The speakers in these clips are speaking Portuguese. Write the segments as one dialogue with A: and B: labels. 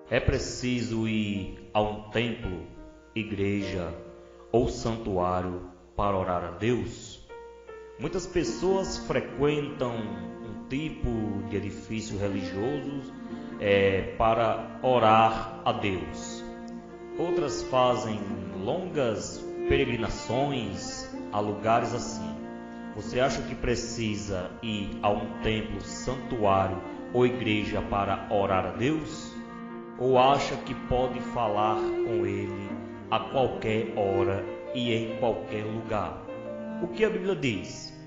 A: É preciso ir a um templo, igreja ou santuário para orar a Deus? Muitas pessoas frequentam um tipo de edifício religioso para orar a Deus. Outras fazem longas peregrinações a lugares assim. Você acha que precisa ir a um templo, santuário ou igreja para orar a Deus? Ou acha que pode falar com Ele a qualquer hora e em qualquer lugar? O que a Bíblia diz?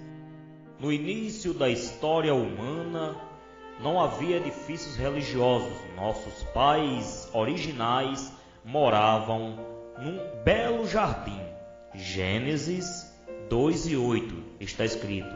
A: No início da história humana, não havia edifícios religiosos. Nossos pais originais moravam num belo jardim. Gênesis 2:8 está escrito: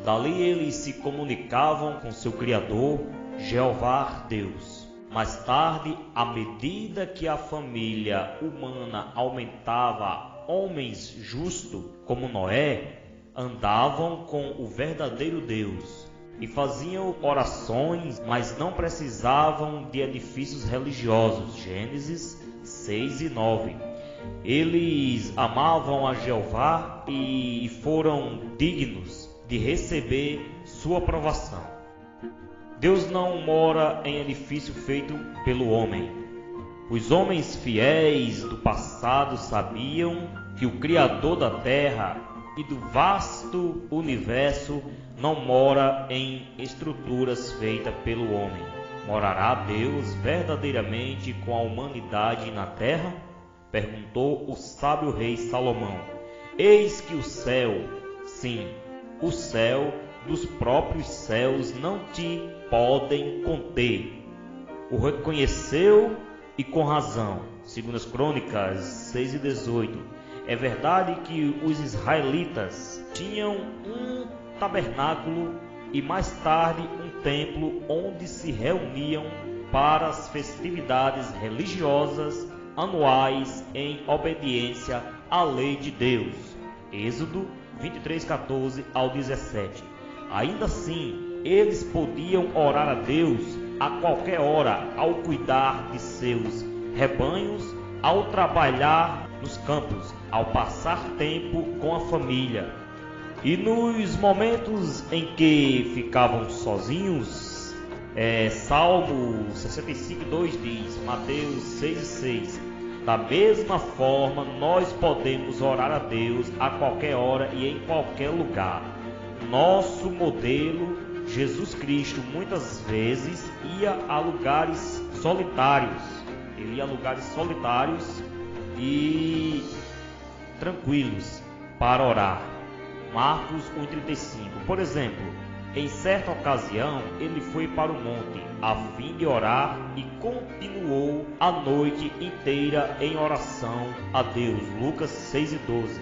A: dali eles se comunicavam com seu Criador, Jeová Deus. Mais tarde, à medida que a família humana aumentava, homens justos como Noé andavam com o verdadeiro Deus e faziam orações, mas não precisavam de edifícios religiosos. Gênesis 6:9. Eles amavam a Jeová e foram dignos de receber sua aprovação. Deus não mora em edifício feito pelo homem. Os homens fiéis do passado sabiam que o Criador da terra e do vasto universo não mora em estruturas feitas pelo homem. Morará Deus verdadeiramente com a humanidade na terra? Perguntou o sábio rei Salomão. Eis que o céu, sim, o céu dos próprios céus não te podem conter. O reconheceu e com razão. Segundo as Crônicas 6:18. É verdade que os israelitas tinham um tabernáculo e mais tarde um templo onde se reuniam para as festividades religiosas anuais em obediência à lei de Deus. Êxodo 23:14 ao 17. Ainda assim, eles podiam orar a Deus a qualquer hora ao cuidar de seus rebanhos, ao trabalhar nos campos, ao passar tempo com a família. E nos momentos em que ficavam sozinhos, Salmo 65:2 diz, Mateus 6:6, da mesma forma nós podemos orar a Deus a qualquer hora e em qualquer lugar. Nosso modelo, Jesus Cristo, muitas vezes ia a lugares solitários. Ele ia a lugares solitários e tranquilos para orar. Marcos 1:35. Por exemplo, em certa ocasião, ele foi para o monte a fim de orar e continuou a noite inteira em oração a Deus. Lucas 6:12.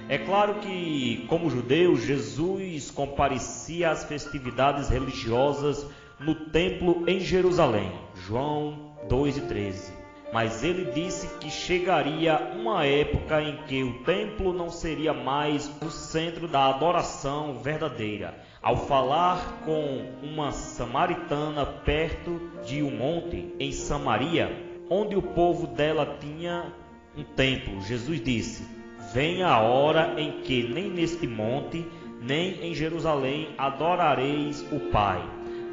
A: É claro que, como judeu, Jesus comparecia às festividades religiosas no templo em Jerusalém. João 2:13. Mas ele disse que chegaria uma época em que o templo não seria mais o centro da adoração verdadeira. Ao falar com uma samaritana perto de um monte em Samaria, onde o povo dela tinha um templo, Jesus disse: vem a hora em que nem neste monte, nem em Jerusalém adorareis o Pai.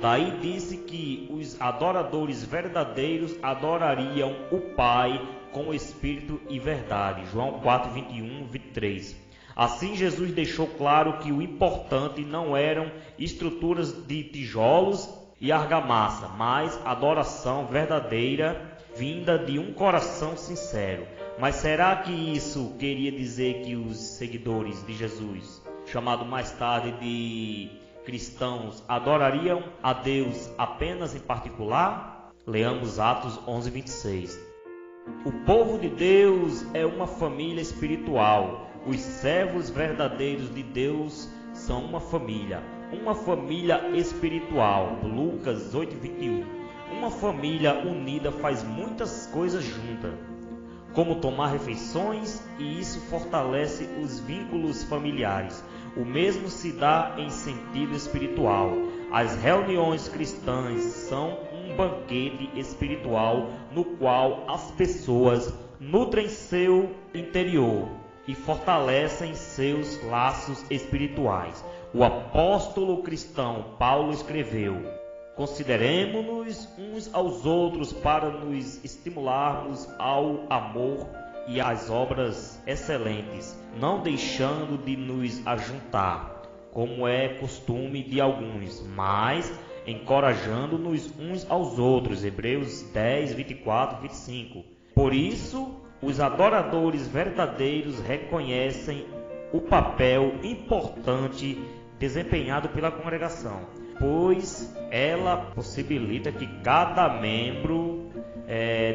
A: Daí disse que os adoradores verdadeiros adorariam o Pai com espírito e verdade. João 4:21-23. Assim Jesus deixou claro que o importante não eram estruturas de tijolos e argamassa, mas adoração verdadeira vinda de um coração sincero. Mas será que isso queria dizer que os seguidores de Jesus, chamado mais tarde de cristãos, adorariam a Deus apenas em particular? Leamos Atos 11:26. O povo de Deus é uma família espiritual. Os servos verdadeiros de Deus são uma família espiritual. Lucas 8:21. Uma família unida faz muitas coisas juntas, como tomar refeições, e isso fortalece os vínculos familiares. O mesmo se dá em sentido espiritual. As reuniões cristãs são um banquete espiritual no qual as pessoas nutrem seu interior e fortalecem seus laços espirituais. O apóstolo cristão Paulo escreveu: consideremo-nos uns aos outros para nos estimularmos ao amor e às obras excelentes, não deixando de nos ajuntar, como é costume de alguns, mas encorajando-nos uns aos outros. Hebreus 10, 24 e 25. Por isso, os adoradores verdadeiros reconhecem o papel importante desempenhado pela congregação, pois ela possibilita que cada membro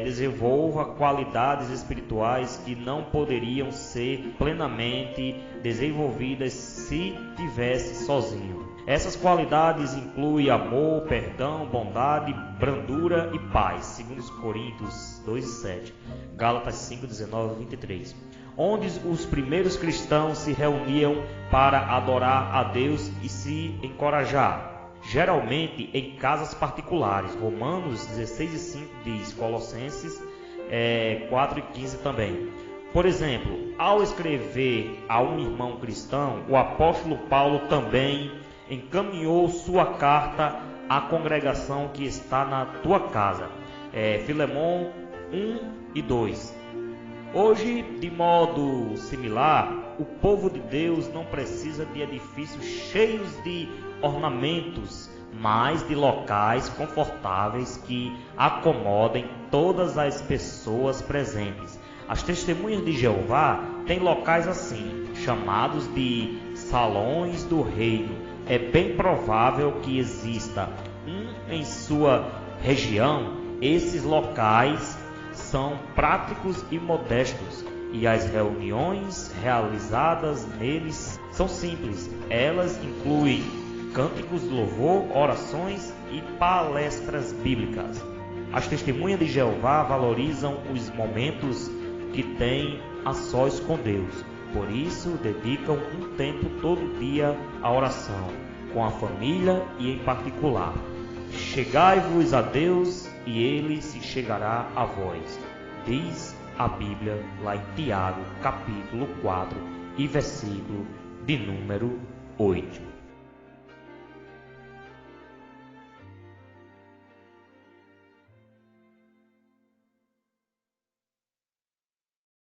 A: desenvolva qualidades espirituais que não poderiam ser plenamente desenvolvidas se tivesse sozinho. Essas qualidades incluem amor, perdão, bondade, brandura e paz, segundo Coríntios 2:7, Gálatas 5:19 e 23, onde os primeiros cristãos se reuniam para adorar a Deus e se encorajar, geralmente em casas particulares. Romanos 16:5 diz, Colossenses 4:15 também. Por exemplo, ao escrever a um irmão cristão, o apóstolo Paulo também encaminhou sua carta à congregação que está na tua casa. Filemão 1 e 2. Hoje, de modo similar, o povo de Deus não precisa de edifícios cheios de ornamentos, mas de locais confortáveis que acomodem todas as pessoas presentes. As testemunhas de Jeová têm locais assim, chamados de salões do reino. É bem provável que exista um em sua região. Esses locais são práticos e modestos, e as reuniões realizadas neles são simples. Elas incluem cânticos de louvor, orações e palestras bíblicas. As testemunhas de Jeová valorizam os momentos que têm a sós com Deus. Por isso, dedicam um tempo todo dia à oração, com a família e em particular. Chegai-vos a Deus e Ele se chegará a vós, diz a Bíblia lá em Tiago, capítulo 4 e versículo de número 8.